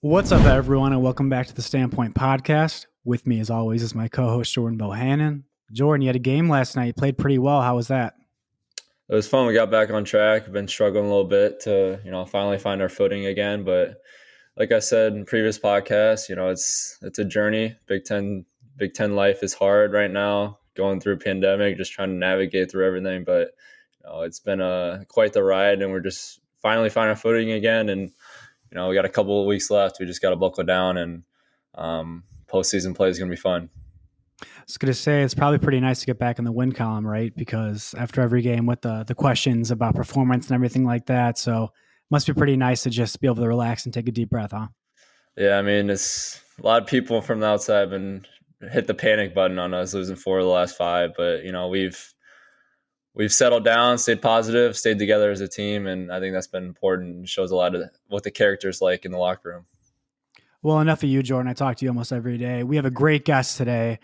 What's up, everyone, and welcome back to the Standpoint Podcast. With me, as always, is my co-host Jordan Bohannon. Jordan, you had a game last night. You played pretty well. How was that? It was fun. We got back on track. We've been struggling a little bit to, finally find our footing again. But like I said in previous podcasts, it's a journey. Big Ten life is hard right now. Going through pandemic, just trying to navigate through everything. But it's been quite the ride, and we're just finally finding our footing again. And we got a couple of weeks left. We just got to buckle down, and postseason play is going to be fun. I was going to say it's probably pretty nice to get back in the win column, right? Because after every game with the questions about performance and everything like that, so it must be pretty nice to just be able to relax and take a deep breath, huh? Yeah, I mean, it's a lot of people from the outside have been hit the panic button on us losing 4 of the last 5, but we've settled down, stayed positive, stayed together as a team, and I think that's been important. It shows a lot of what the character's like in the locker room. Well, enough of you, Jordan. I talk to you almost every day. We have a great guest today.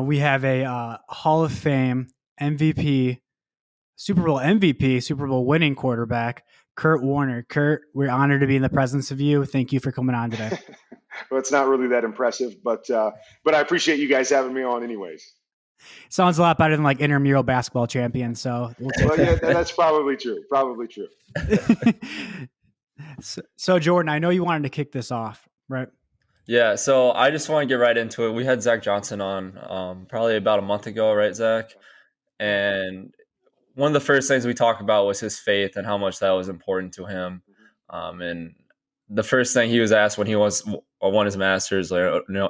We have a Hall of Fame MVP, Super Bowl MVP, Super Bowl winning quarterback, Kurt Warner. Kurt, we're honored to be in the presence of you. Thank you for coming on today. Well, it's not really that impressive, but I appreciate you guys having me on anyways. Sounds a lot better than like intramural basketball champion. So we'll take well, yeah, that's probably true. Probably true. So, Jordan, I know you wanted to kick this off, right? Yeah, so I just want to get right into it. We had Zach Johnson on probably about a month ago, right, Zach? And one of the first things we talked about was his faith and how much that was important to him. And the first thing he was asked when he won his Masters,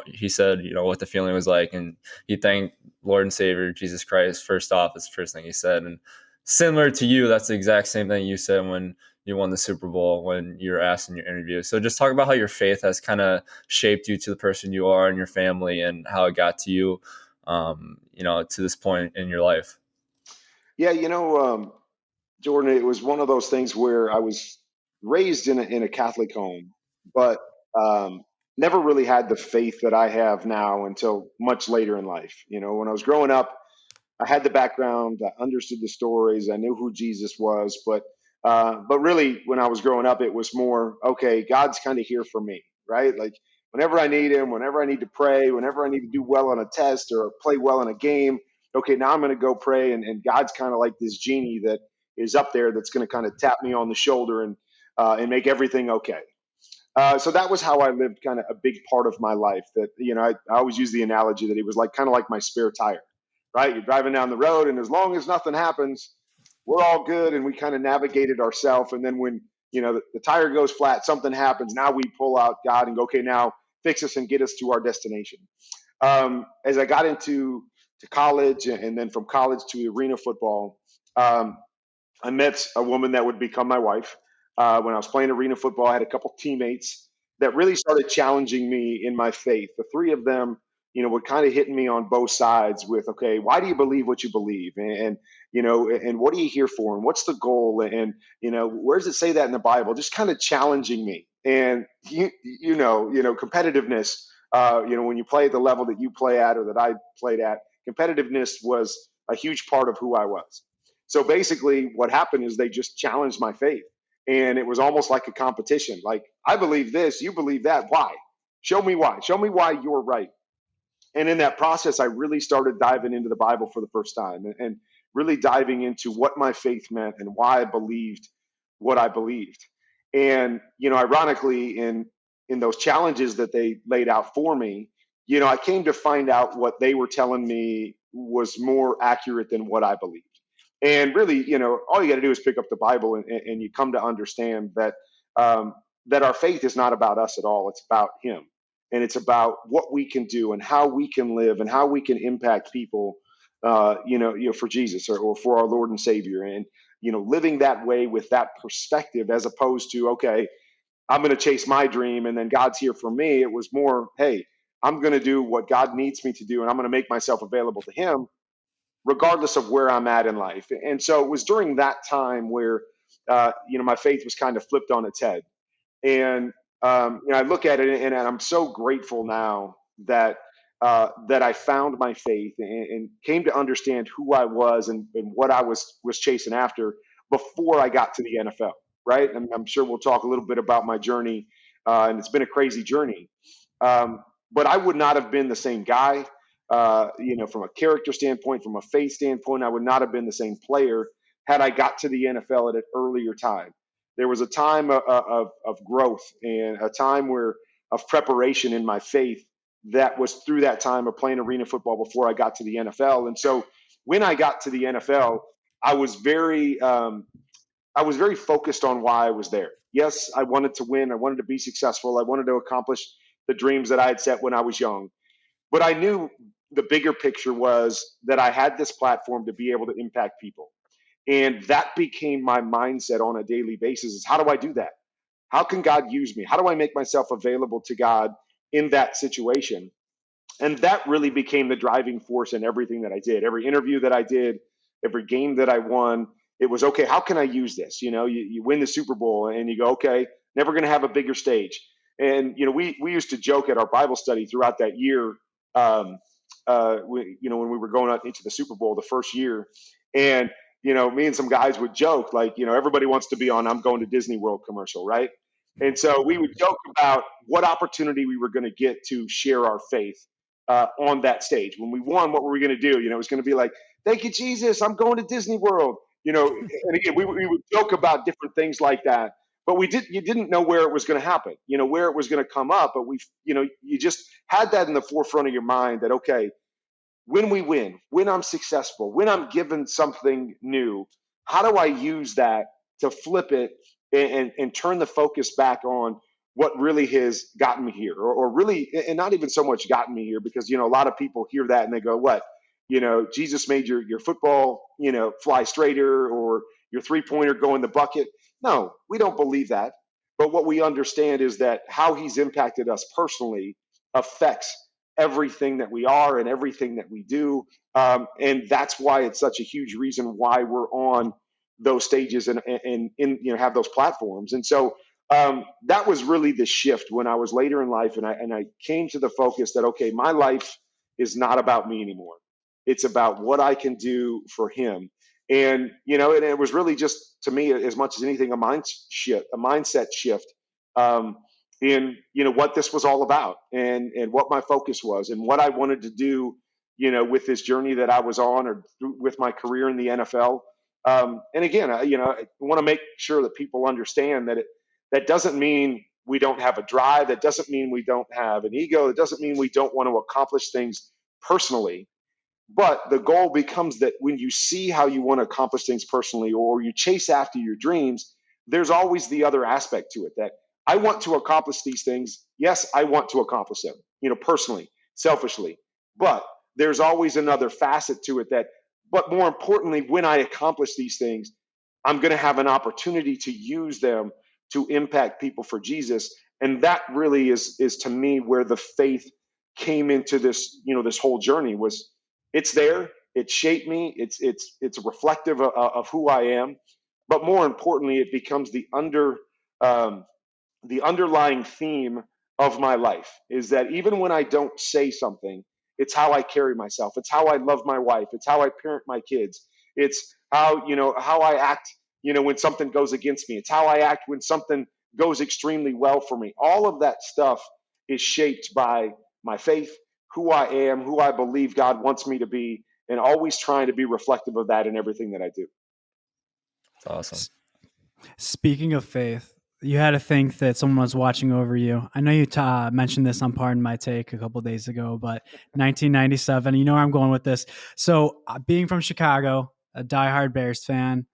he said, what the feeling was like, and he thanked Lord and Savior Jesus Christ first off. Is the first thing he said, and similar to you, that's the exact same thing you said when you won the Super Bowl when you were asked in your interview. So just talk about how your faith has kind of shaped you to the person you are and your family, and how it got to you, to this point in your life. Yeah, Jordan, it was one of those things where I was raised in a Catholic home, but never really had the faith that I have now until much later in life. When I was growing up, I had the background, I understood the stories, I knew who Jesus was, but really, when I was growing up, it was more, okay, God's kind of here for me, right? Like whenever I need Him, whenever I need to pray, whenever I need to do well on a test or play well in a game, okay, now I'm going to go pray, and God's kind of like this genie that is up there that's going to kind of tap me on the shoulder and make everything okay. So that was how I lived kind of a big part of my life. That I always use the analogy that it was like kind of like my spare tire, right? You're driving down the road, and as long as nothing happens, we're all good, and we kind of navigated ourselves. And then when the tire goes flat, something happens. Now we pull out God and go, okay, now fix us and get us to our destination. As I got into college, and then from college to arena football, I met a woman that would become my wife. When I was playing arena football, I had a couple teammates that really started challenging me in my faith. The three of them, were kind of hitting me on both sides with, okay, why do you believe what you believe? And and what are you here for? And what's the goal? And, where does it say that in the Bible? Just kind of challenging me. And, competitiveness, when you play at the level that you play at or that I played at, competitiveness was a huge part of who I was. So basically what happened is they just challenged my faith. And it was almost like a competition. Like, I believe this, you believe that. Why? Show me why. Show me why you're right. And in that process, I really started diving into the Bible for the first time and really diving into what my faith meant and why I believed what I believed. And, ironically, in those challenges that they laid out for me, I came to find out what they were telling me was more accurate than what I believed. And really, all you got to do is pick up the Bible, and you come to understand that that our faith is not about us at all. It's about Him, and it's about what we can do and how we can live and how we can impact people, for Jesus or for our Lord and Savior, and living that way with that perspective, as opposed to, okay, I'm going to chase my dream and then God's here for me. It was more, hey, I'm going to do what God needs me to do, and I'm going to make myself available to Him, regardless of where I'm at in life. And so it was during that time where, my faith was kind of flipped on its head. And, I look at it, and I'm so grateful now that I found my faith and came to understand who I was and what I was chasing after before I got to the NFL. Right. And I'm sure we'll talk a little bit about my journey and it's been a crazy journey. But I would not have been the same guy. From a character standpoint, from a faith standpoint, I would not have been the same player had I got to the NFL at an earlier time. There was a time of growth and a time of preparation in my faith that was through that time of playing arena football before I got to the NFL. And so when I got to the NFL, I was very focused on why I was there. Yes, I wanted to win. I wanted to be successful. I wanted to accomplish the dreams that I had set when I was young. But I knew the bigger picture was that I had this platform to be able to impact people. And that became my mindset on a daily basis is how do I do that? How can God use me? How do I make myself available to God in that situation? And that really became the driving force in everything that I did. Every interview that I did, every game that I won, it was, okay, how can I use this? You win the Super Bowl and you go, okay, never going to have a bigger stage. And, we used to joke at our Bible study throughout that year, when we were going out into the Super Bowl the first year. And, me and some guys would joke, like, everybody wants to be on I'm Going to Disney World commercial, right? And so we would joke about what opportunity we were going to get to share our faith on that stage. When we won, what were we going to do? It was going to be like, thank you, Jesus, I'm going to Disney World. And again, we would joke about different things like that. But you didn't know where it was going to happen, where it was going to come up. But you just had that in the forefront of your mind that, okay, when we win, when I'm successful, when I'm given something new, how do I use that to flip it and turn the focus back on what really has gotten me here, or really, and not even so much gotten me here, because, a lot of people hear that and they go, what, Jesus made your football, fly straighter, or your 3-pointer go in the bucket. No, we don't believe that. But what we understand is that how he's impacted us personally affects everything that we are and everything that we do. And that's why it's such a huge reason why we're on those stages and have those platforms. And so that was really the shift when I was later in life, and I came to the focus that, okay, my life is not about me anymore. It's about what I can do for him. And, and it was really just, to me, as much as anything, a mindset shift in, what this was all about, and what my focus was, and what I wanted to do, with this journey that I was on, or with my career in the NFL. And again, I want to make sure that people understand that that doesn't mean we don't have a drive. That doesn't mean we don't have an ego. It doesn't mean we don't want to accomplish things personally. But the goal becomes that when you see how you want to accomplish things personally, or you chase after your dreams, there's always the other aspect to it, that I want to accomplish these things. Yes, I want to accomplish them, personally, selfishly. But there's always another facet to it but more importantly, when I accomplish these things, I'm going to have an opportunity to use them to impact people for Jesus. And that really is to me where the faith came into this, this whole journey. Was it's there, it shaped me, it's reflective of who I am. But more importantly, it becomes the underlying theme of my life, is that even when I don't say something, it's how I carry myself. It's how I love my wife. It's how I parent my kids. It's how I act, when something goes against me. It's how I act when something goes extremely well for me. All of that stuff is shaped by my faith, who I am, who I believe God wants me to be, and always trying to be reflective of that in everything that I do. That's awesome. Speaking of faith, you had to think that someone was watching over you. I know you mentioned this on Pardon My Take a couple of days ago, but 1997, you know where I'm going with this. So being from Chicago, a diehard Bears fan,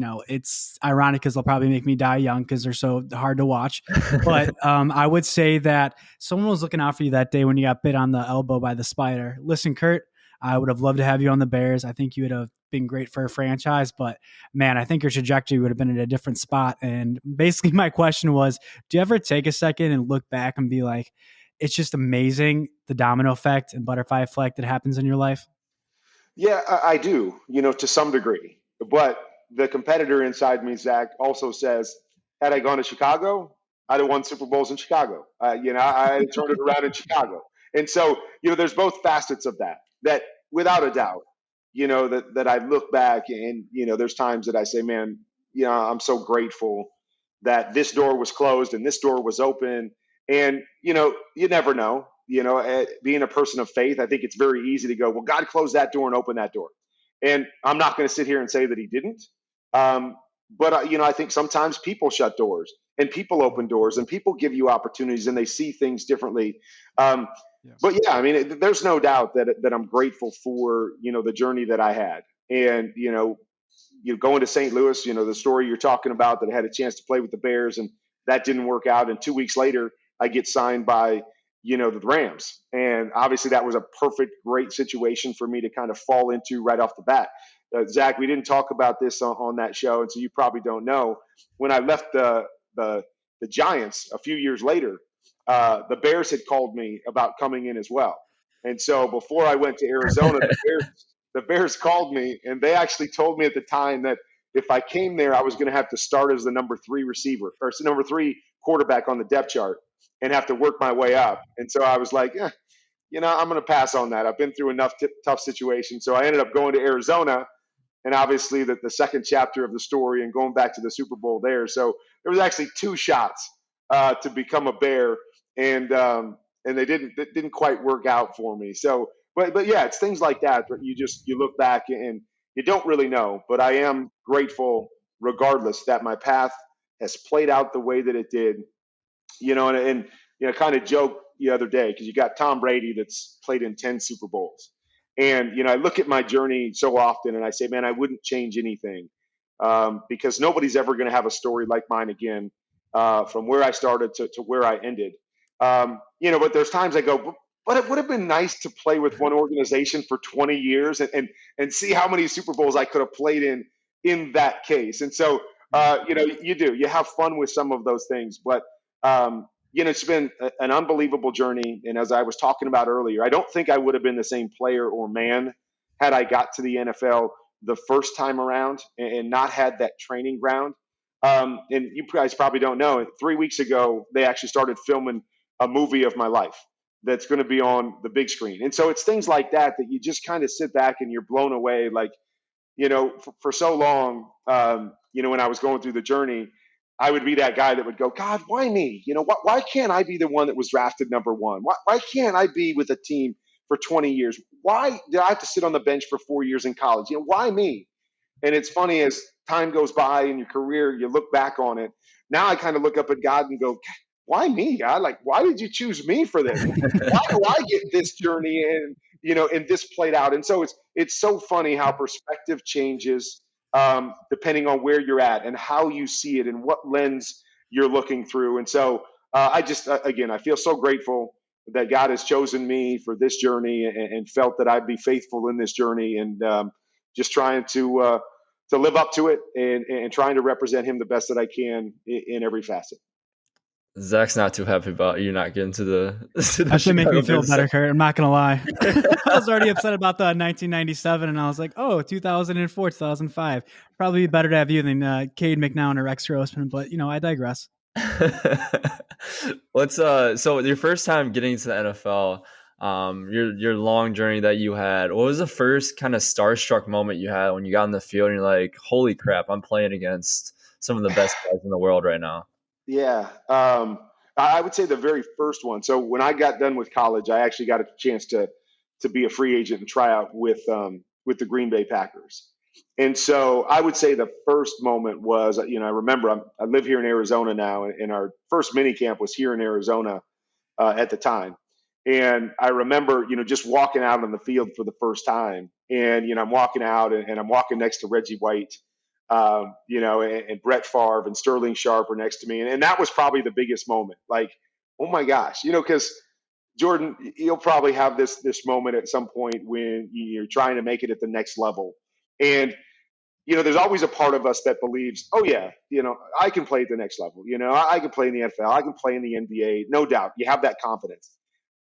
it's ironic because they'll probably make me die young because they're so hard to watch. But I would say that someone was looking out for you that day when you got bit on the elbow by the spider. Listen, Kurt, I would have loved to have you on the Bears. I think you would have been great for a franchise, but man, I think your trajectory would have been at a different spot. And basically my question was, do you ever take a second and look back and be like, it's just amazing, the domino effect and butterfly effect that happens in your life? Yeah, I do, to some degree. But the competitor inside me, Zach, also says, had I gone to Chicago, I'd have won Super Bowls in Chicago. I turned it around in Chicago. And so, there's both facets of that without a doubt, that I look back and, there's times that I say, man, I'm so grateful that this door was closed and this door was open. And, you never know. Being a person of faith, I think it's very easy to go, well, God closed that door and opened that door. And I'm not going to sit here and say that he didn't. But, I think sometimes people shut doors and people open doors and people give you opportunities and they see things differently. But yeah, I mean, there's no doubt that I'm grateful for, the journey that I had. And, going to St. Louis, the story you're talking about, that I had a chance to play with the Bears and that didn't work out. And 2 weeks later, I get signed by, the Rams. And obviously that was a perfect, great situation for me to kind of fall into right off the bat. Zach, we didn't talk about this on that show, and so you probably don't know. When I left the Giants a few years later, the Bears had called me about coming in as well. And so before I went to Arizona, the Bears called me, and they actually told me at the time that if I came there, I was going to have to start as the number 3 receiver or number 3 quarterback on the depth chart and have to work my way up. And so I was like, I'm going to pass on that. I've been through enough tough situations. So I ended up going to Arizona, and obviously the second chapter of the story and going back to the Super Bowl there. So there was actually 2 shots to become a Bear, and they didn't quite work out for me. So, but yeah, it's things like that where you look back and you don't really know. But I am grateful, regardless, that my path has played out the way that it did. And kind of joke the other day, because you got Tom Brady that's played in 10 Super Bowls. And, I look at my journey so often and I say, man, I wouldn't change anything, because nobody's ever going to have a story like mine again, from where I started to where I ended. But there's times I go, but it would have been nice to play with one organization for 20 years and see how many Super Bowls I could have played in that case. And so, you have fun with some of those things, but it's been an unbelievable journey. And as I was talking about earlier, I don't think I would have been the same player or man had I got to the NFL the first time around and not had that training ground. And you guys probably don't know, 3 weeks ago, they actually started filming a movie of my life that's going to be on the big screen. And so it's things like that you just kind of sit back and you're blown away. Like, for so long, when I was going through the journey, I would be that guy that would go, God, why me? Why can't I be the one that was drafted number 1? Why can't I be with a team for 20 years? Why did I have to sit on the bench for 4 years in college? Why me? And it's funny, as time goes by in your career, you look back on it. Now I kind of look up at God and go, why me, God? Like, why did you choose me for this? Why do I get this journey and this played out? And so it's so funny how perspective changes, depending on where you're at and how you see it and what lens you're looking through. And so I feel so grateful that God has chosen me for this journey and felt that I'd be faithful in this journey, and just trying to live up to it and trying to represent him the best that I can in every facet. Zach's not too happy about you not getting to the that should make me feel better, Kurt. I'm not going to lie. I was already upset about the 1997, and I was like, 2004, 2005. Probably be better to have you than Cade McNown or Rex Grossman, but, I digress. So your first time getting to the NFL, your long journey that you had, what was the first kind of starstruck moment you had when you got in the field and you're like, holy crap, I'm playing against some of the best guys in the world right now? Yeah. I would say the very first one. So when I got done with college, I actually got a chance to be a free agent and try out with the Green Bay Packers. And so I would say the first moment was, I remember I live here in Arizona now, and our first mini camp was here in Arizona at the time. And I remember, just walking out on the field for the first time, and, I'm walking out and I'm walking next to Reggie White, and Brett Favre and Sterling Sharp are next to me. And that was probably the biggest moment. Like, oh my gosh, because Jordan, you'll probably have this moment at some point when you're trying to make it at the next level. And, there's always a part of us that believes, oh yeah, I can play at the next level. I can play in the NFL. I can play in the NBA. No doubt. You have that confidence.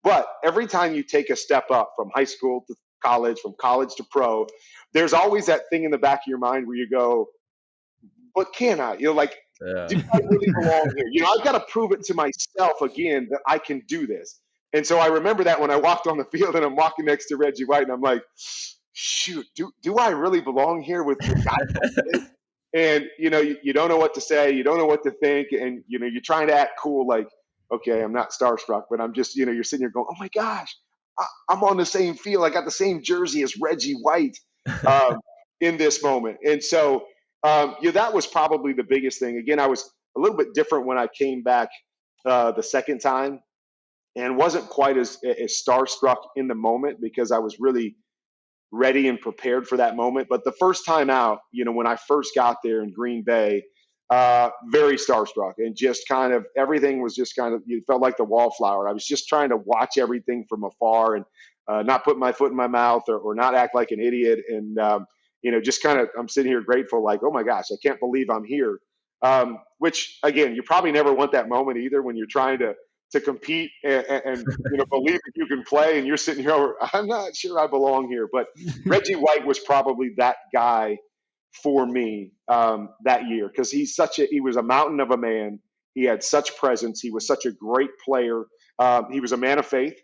But every time you take a step up from high school to college, from college to pro, there's always that thing in the back of your mind where you go, but can I? Do I really belong here? I've got to prove it to myself again that I can do this. And so I remember that when I walked on the field and I'm walking next to Reggie White, and I'm like, shoot, do I really belong here with guys like this? And, you don't know what to say. You don't know what to think. And, you're trying to act cool. Like, okay, I'm not starstruck, but I'm just, you're sitting here going, oh my gosh, I'm on the same field. I got the same jersey as Reggie White in this moment. And so, that was probably the biggest thing. Again, I was a little bit different when I came back the second time, and wasn't quite as starstruck in the moment because I was really ready and prepared for that moment. But the first time out, when I first got there in Green Bay, very starstruck, and just kind of everything was just kind of, you felt like the wallflower. I was just trying to watch everything from afar and not put my foot in my mouth or not act like an idiot. And, just kind of, I'm sitting here grateful, like, oh my gosh, I can't believe I'm here. Which again, you probably never want that moment either when you're trying to compete and believe that you can play, and you're sitting here, I'm not sure I belong here. But Reggie White was probably that guy for me that year, because he was a mountain of a man. He had such presence. He was such a great player. He was a man of faith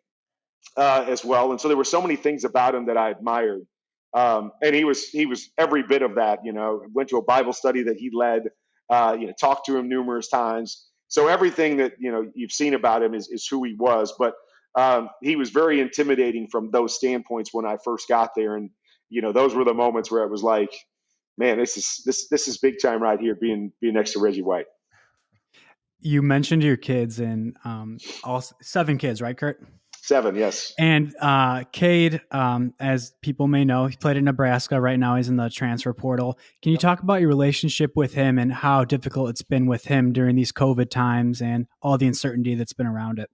as well, and so there were so many things about him that I admired. And he was every bit of that. Went to a Bible study that he led. Talked to him numerous times. So everything that you've seen about him is who he was. But he was very intimidating from those standpoints when I first got there, and those were the moments where it was like, man, this is big time right here, being next to Reggie White. You mentioned your kids, and all 7 kids, right, Kurt? 7, yes. And Cade, as people may know, he played in Nebraska. Right now he's in the transfer portal. Can you talk about your relationship with him and how difficult it's been with him during these COVID times and all the uncertainty that's been around it?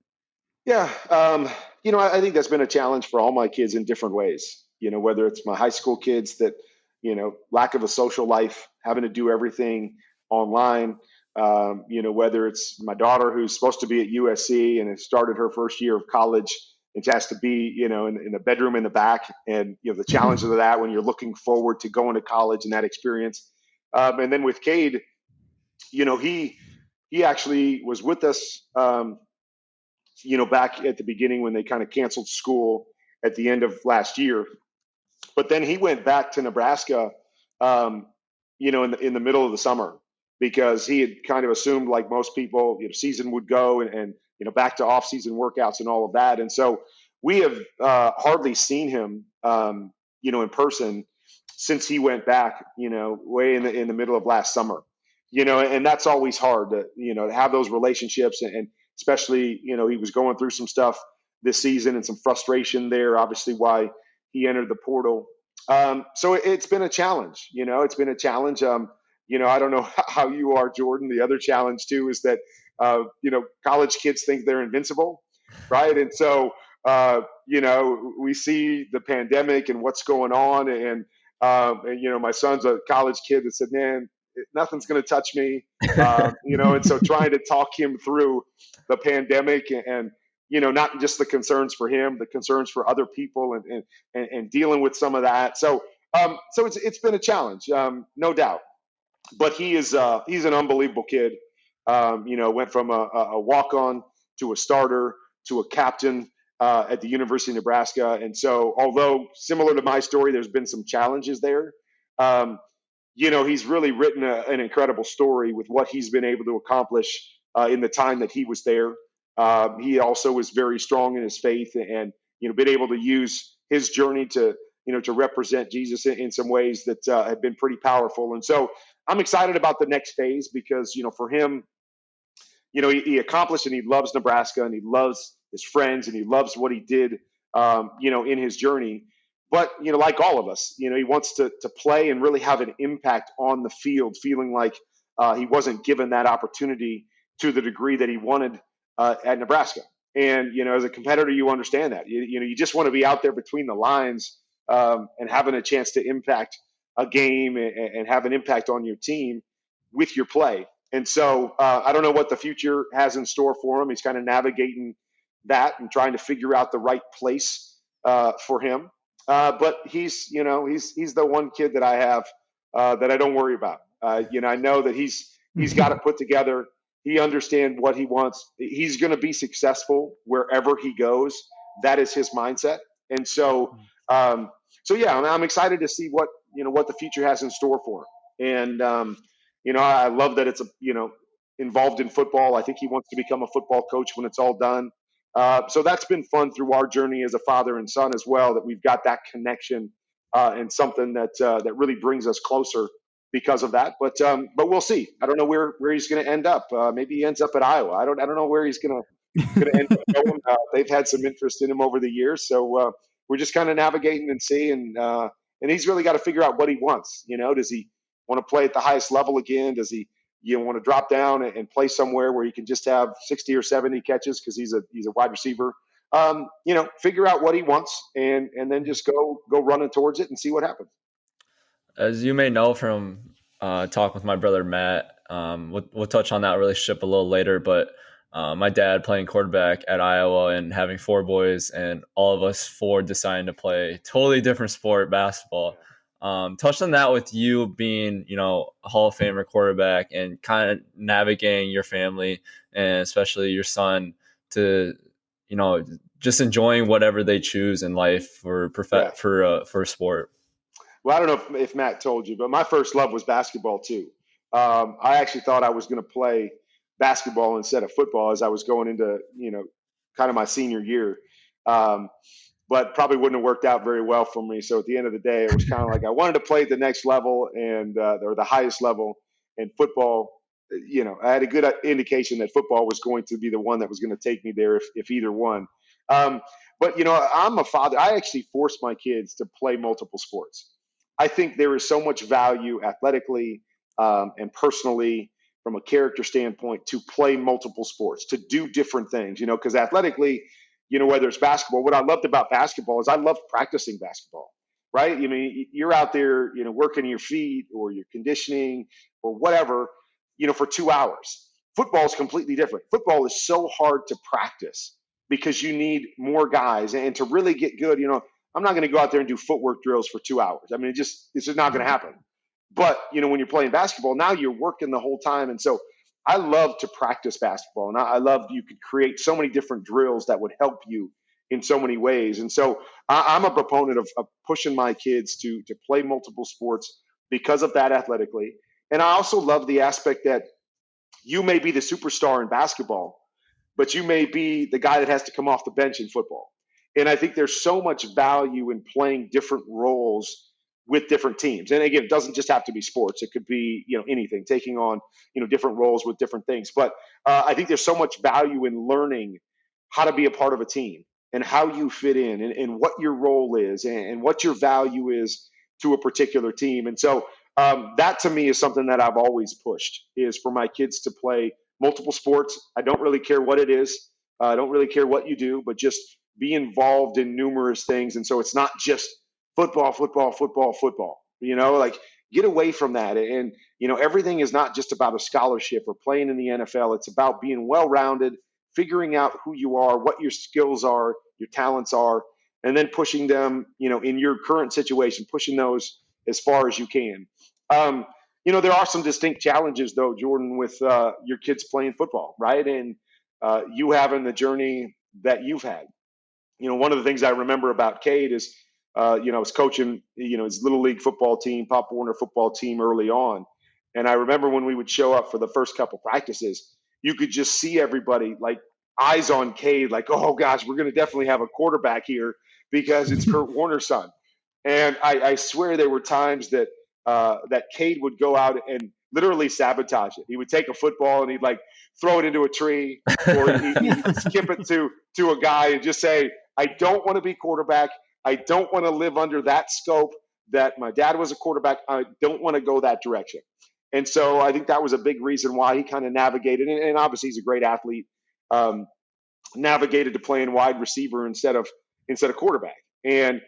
Yeah, I think that's been a challenge for all my kids in different ways. Whether it's my high school kids that, lack of a social life, having to do everything online. Whether it's my daughter who's supposed to be at USC and has started her first year of college and has to be, in the bedroom in the back, and the challenges of that when you're looking forward to going to college and that experience. And then with Cade, he actually was with us, back at the beginning when they kind of canceled school at the end of last year. But then he went back to Nebraska, in the middle of the summer, because he had kind of assumed, like most people, season would go and back to off-season workouts and all of that. And so we have hardly seen him, in person since he went back, way in the middle of last summer. And that's always hard to have those relationships, and especially, he was going through some stuff this season and some frustration there, obviously why he entered the portal. So it's been a challenge. It's been a challenge. I don't know how you are, Jordan. The other challenge too is that, college kids think they're invincible, right? And so, we see the pandemic and what's going on, and my son's a college kid that said, man, nothing's going to touch me, and so trying to talk him through the pandemic and not just the concerns for him, the concerns for other people, and dealing with some of that. So it's been a challenge, no doubt. But he's an unbelievable kid. Went from a walk-on to a starter to a captain at the University of Nebraska. And so, although similar to my story, there's been some challenges there. He's really written an incredible story with what he's been able to accomplish in the time that he was there. He also was very strong in his faith, and been able to use his journey to represent Jesus in some ways that have been pretty powerful. And so I'm excited about the next phase because for him, he accomplished, and he loves Nebraska, and he loves his friends, and he loves what he did, in his journey. But like all of us, he wants to play and really have an impact on the field, feeling like he wasn't given that opportunity to the degree that he wanted at Nebraska. And as a competitor, you understand that. You just want to be out there between the lines and having a chance to impact a game and have an impact on your team with your play. And so I don't know what the future has in store for him. He's kind of navigating that and trying to figure out the right place for him. But he's the one kid that I have that I don't worry about. I know that he's got it put together. He understands what he wants. He's going to be successful wherever he goes. That is his mindset. And so, I'm excited to see what the future has in store for him. And, I love that it's, involved in football. I think he wants to become a football coach when it's all done. So that's been fun through our journey as a father and son as well, that we've got that connection and something that really brings us closer because of that. But we'll see. I don't know where he's going to end up. Maybe he ends up at Iowa. I don't know where he's going to end up going. They've had some interest in him over the years, so we're just kind of navigating and seeing. And he's really got to figure out what he wants. Does he want to play at the highest level again? Does he want to drop down and play somewhere where he can just have 60 or 70 catches because he's a wide receiver? Figure out what he wants and then just go running towards it and see what happens. As you may know from talking with my brother Matt, we'll touch on that relationship a little later, but my dad playing quarterback at Iowa and having 4 boys, and all of us 4 deciding to play totally different sport, basketball. Touched on that with you being, a Hall of Famer quarterback and kind of navigating your family and especially your son to, just enjoying whatever they choose in life for a sport. Well, I don't know if Matt told you, but my first love was basketball too. I actually thought I was going to play basketball instead of football as I was going into, kind of my senior year. But probably wouldn't have worked out very well for me. So at the end of the day, it was kind of like I wanted to play at the next level or the highest level, and football. I had a good indication that football was going to be the one that was going to take me there if either one. But I'm a father. I actually force my kids to play multiple sports. I think there is so much value athletically and personally from a character standpoint to play multiple sports, to do different things, because athletically, whether it's basketball, what I loved about basketball is I loved practicing basketball, right? You're out there, working your feet or your conditioning or whatever, for 2 hours. Football is completely different. Football is so hard to practice because you need more guys. And to really get good, I'm not going to go out there and do footwork drills for 2 hours. I mean, it's just not going to happen. But, when you're playing basketball, now you're working the whole time. And so I love to practice basketball. And I love you could create so many different drills that would help you in so many ways. And so I'm a proponent of pushing my kids to play multiple sports because of that athletically. And I also love the aspect that you may be the superstar in basketball, but you may be the guy that has to come off the bench in football. And I think there's so much value in playing different roles with different teams. And again, it doesn't just have to be sports. It could be, anything, taking on, different roles with different things. But I think there's so much value in learning how to be a part of a team and how you fit in and what your role is and what your value is to a particular team. And so that to me is something that I've always pushed, is for my kids to play multiple sports. I don't really care what it is. I don't really care what you do, but just be involved in numerous things. And so it's not just football, like get away from that. And, everything is not just about a scholarship or playing in the NFL. It's about being well-rounded, figuring out who you are, what your skills are, your talents are, and then pushing them, in your current situation, pushing those as far as you can. There are some distinct challenges though, Jordan, with your kids playing football, right? And you having the journey that you've had. One of the things I remember about Cade is, I was coaching, his little league football team, Pop Warner football team early on. And I remember when we would show up for the first couple practices, you could just see everybody like eyes on Cade, like, oh gosh, we're going to definitely have a quarterback here because it's Kurt Warner's son. And I swear there were times that Cade would go out and literally sabotage it. He would take a football and he'd like throw it into a tree, or he'd skip it to a guy and just say, I don't want to be quarterback. I don't want to live under that scope that my dad was a quarterback. I don't want to go that direction. And so I think that was a big reason why he kind of navigated, and obviously he's a great athlete, navigated to playing wide receiver instead of quarterback. And,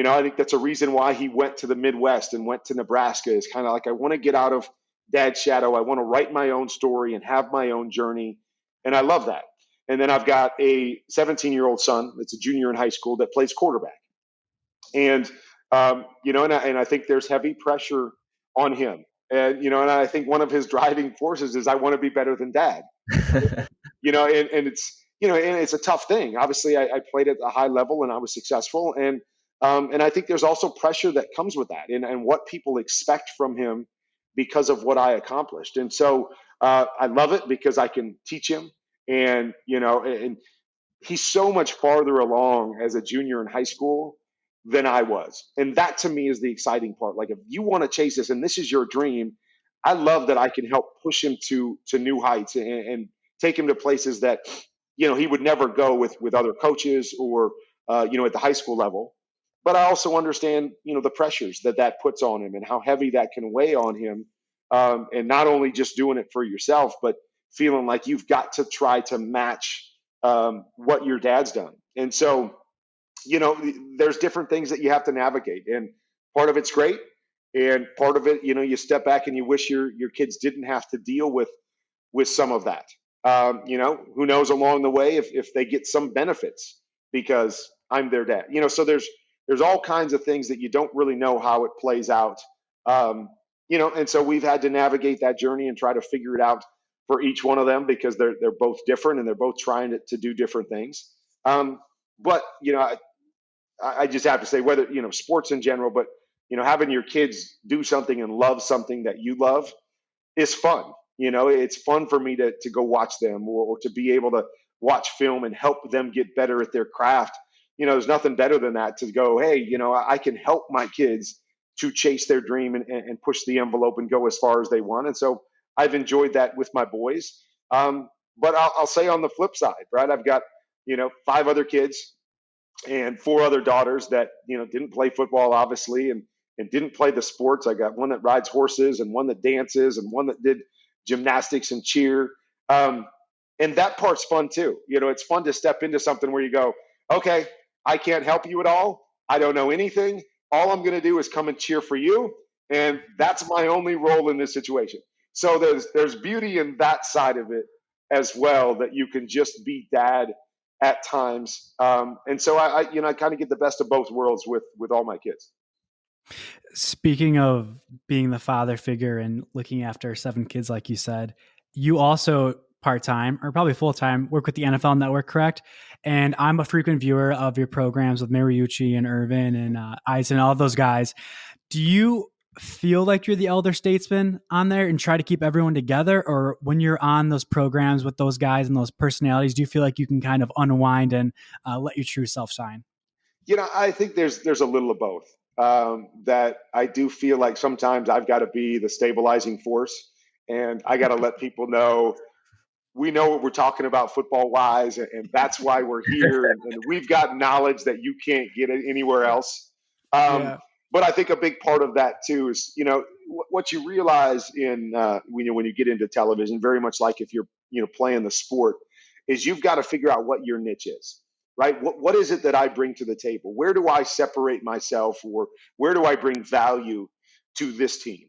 I think that's a reason why he went to the Midwest and went to Nebraska, is kind of like, I want to get out of dad's shadow. I want to write my own story and have my own journey. And I love that. And then I've got a 17-year-old son that's a junior in high school that plays quarterback. And, and I think there's heavy pressure on him. And, and I think one of his driving forces is I want to be better than dad, and it's, and it's a tough thing. Obviously I played at a high level and I was successful. And I think there's also pressure that comes with that and what people expect from him because of what I accomplished. And so I love it because I can teach him, and and he's so much farther along as a junior in high school than I was. And that to me is the exciting part. Like, if you want to chase this and this is your dream, I love that I can help push him to new heights, and take him to places that he would never go with other coaches, or at the high school level. But I also understand the pressures that puts on him, and how heavy that can weigh on him, and not only just doing it for yourself, but feeling like you've got to try to match what your dad's done. And so there's different things that you have to navigate, and part of it's great, and part of it, you step back and you wish your kids didn't have to deal with some of that. Who knows along the way if they get some benefits because I'm their dad. So there's all kinds of things that you don't really know how it plays out. And so we've had to navigate that journey and try to figure it out for each one of them, because they're both different, and they're both trying to do different things. But I just have to say, whether sports in general, but having your kids do something and love something that you love is fun. It's fun for me to go watch them, or to be able to watch film and help them get better at their craft. There's nothing better than that, to go, hey, I can help my kids to chase their dream, and push the envelope and go as far as they want. And so I've enjoyed that with my boys. But I'll say on the flip side, right, I've got 5 other kids and 4 other daughters that didn't play football, obviously, and didn't play the sports. I got one that rides horses, and one that dances, and one that did gymnastics and cheer. And that part's fun too. It's fun to step into something where you go, okay, I can't help you at all. I don't know anything. All I'm going to do is come and cheer for you, and that's my only role in this situation. So there's beauty in that side of it as well, that you can just be dad at times. And so I kind of get the best of both worlds with all my kids. Speaking of being the father figure and looking after 7 kids, like you said, you also part-time, or probably full-time, work with the NFL Network, correct? And I'm a frequent viewer of your programs with Mariucci and Irvin and Eisen, all those guys. Do you feel like you're the elder statesman on there and try to keep everyone together? Or when you're on those programs with those guys and those personalities, do you feel like you can kind of unwind and let your true self shine? I think there's a little of both. That I do feel like sometimes I've got to be the stabilizing force, and I got to let people know we know what we're talking about football wise, and that's why we're here, and we've got knowledge that you can't get anywhere else. Yeah. But I think a big part of that too is what you realize in when you get into television, very much like if you're playing the sport, is you've got to figure out what your niche is. Right? What is it that I bring to the table? Where do I separate myself, or where do I bring value to this team?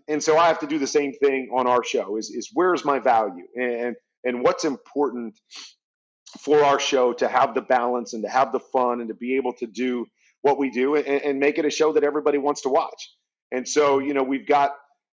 And so I have to do the same thing on our show. Is where's my value, and what's important for our show to have the balance, and to have the fun, and to be able to do what we do, and make it a show that everybody wants to watch. And so we've got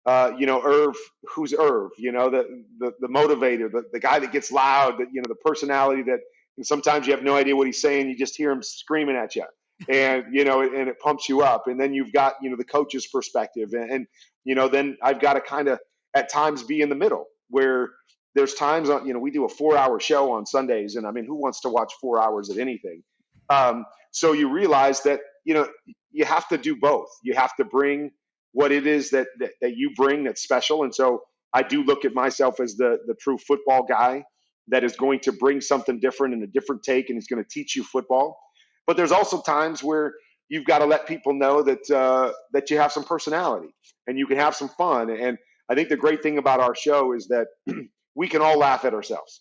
Irv, who's Irv, the motivator, the guy that gets loud, that the personality that. And sometimes you have no idea what he's saying. You just hear him screaming at you, and and it pumps you up. And then you've got the coach's perspective, and then I've got to kind of at times be in the middle, where there's times we do a 4-hour show on Sundays, and I mean, who wants to watch 4 hours of anything? So you realize that you have to do both. You have to bring what it is that you bring that's special. And so I do look at myself as the true football guy that is going to bring something different and a different take, and is going to teach you football. But there's also times where you've got to let people know that you have some personality, and you can have some fun. And I think the great thing about our show is that we can all laugh at ourselves.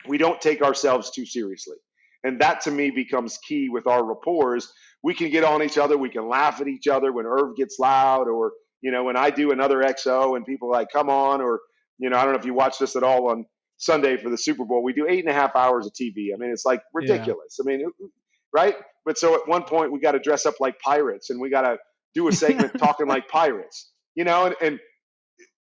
We don't take ourselves too seriously. And that to me becomes key with our rapport. We can get on each other. We can laugh at each other when Irv gets loud, or, when I do another XO and people are like, come on, or, I don't know if you watch this at all on Sunday for the Super Bowl. We do 8.5 hours of TV. I mean, it's like ridiculous. Yeah. I mean, right? But so at one point we got to dress up like pirates, and we got to do a segment talking like pirates, and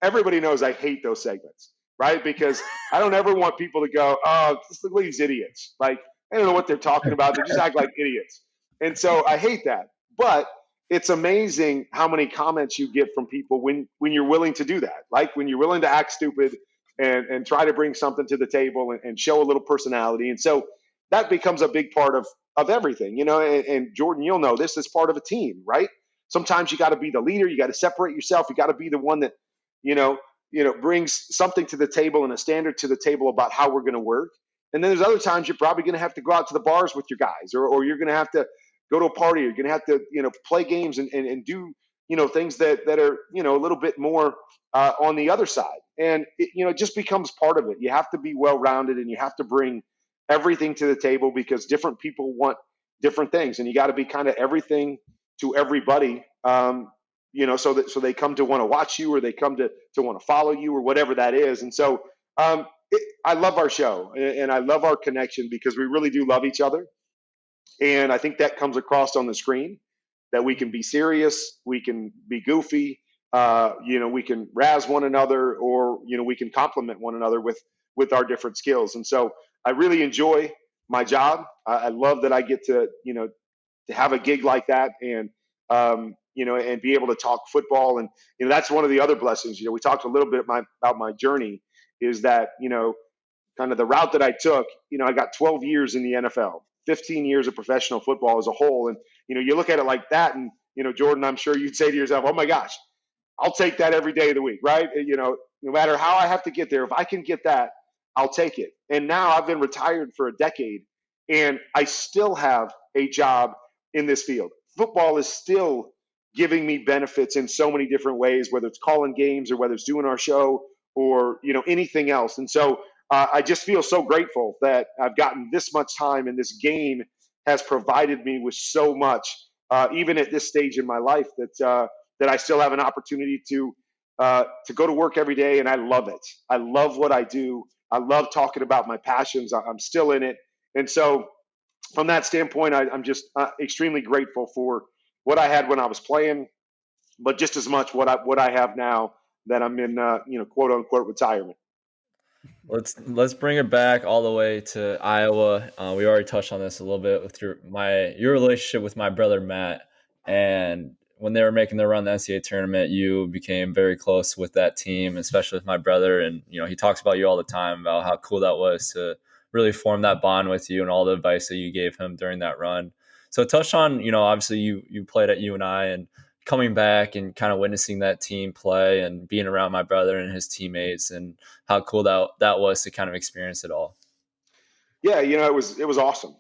everybody knows I hate those segments, right? Because I don't ever want people to go, oh, just look at these idiots. Like, I don't know what they're talking about. They just act like idiots. And so I hate that. But it's amazing how many comments you get from people when you're willing to do that. Like when you're willing to act stupid and try to bring something to the table and show a little personality. And so that becomes a big part of everything, and Jordan, you'll know this is part of a team, right? Sometimes you got to be the leader. You got to separate yourself. You got to be the one that, brings something to the table and a standard to the table about how we're going to work. And then there's other times you're probably going to have to go out to the bars with your guys, or you're going to have to go to a party. You're going to have to, play games and do, things that are, a little bit more on the other side. And, it just becomes part of it. You have to be well-rounded and you have to bring everything to the table because different people want different things. And you got to be kind of everything to everybody, so they come to want to watch you or they come to want to follow you or whatever that is. And so I love our show and I love our connection because we really do love each other. And I think that comes across on the screen, that we can be serious, we can be goofy, we can razz one another, or, we can compliment one another with our different skills. And so I really enjoy my job. I love that I get to have a gig like that and, and be able to talk football. And, that's one of the other blessings. We talked a little bit about my journey is that, kind of the route that I took, I got 12 years in the NFL, 15 years of professional football as a whole. And, you look at it like that and, Jordan, I'm sure you'd say to yourself, oh my gosh, I'll take that every day of the week, right? No matter how I have to get there, if I can get that, I'll take it. And now I've been retired for a decade and I still have a job in this field. Football is still giving me benefits in so many different ways, whether it's calling games or whether it's doing our show or, anything else. And so I just feel so grateful that I've gotten this much time and this game has provided me with so much, even at this stage in my life that I still have an opportunity to go to work every day. And I love it. I love what I do. I love talking about my passions. I'm still in it. And so from that standpoint, I'm just extremely grateful for what I had when I was playing, but just as much what I have now that I'm in, quote unquote retirement. Let's bring it back all the way to Iowa. We already touched on this a little bit with your relationship with my brother Matt, and when they were making their run in the NCAA tournament, you became very close with that team, especially with my brother. And he talks about you all the time about how cool that was to really form that bond with you and all the advice that you gave him during that run. So touch on, obviously you played at UNI and coming back and kind of witnessing that team play and being around my brother and his teammates and how cool that was to kind of experience it all. Yeah, it was awesome.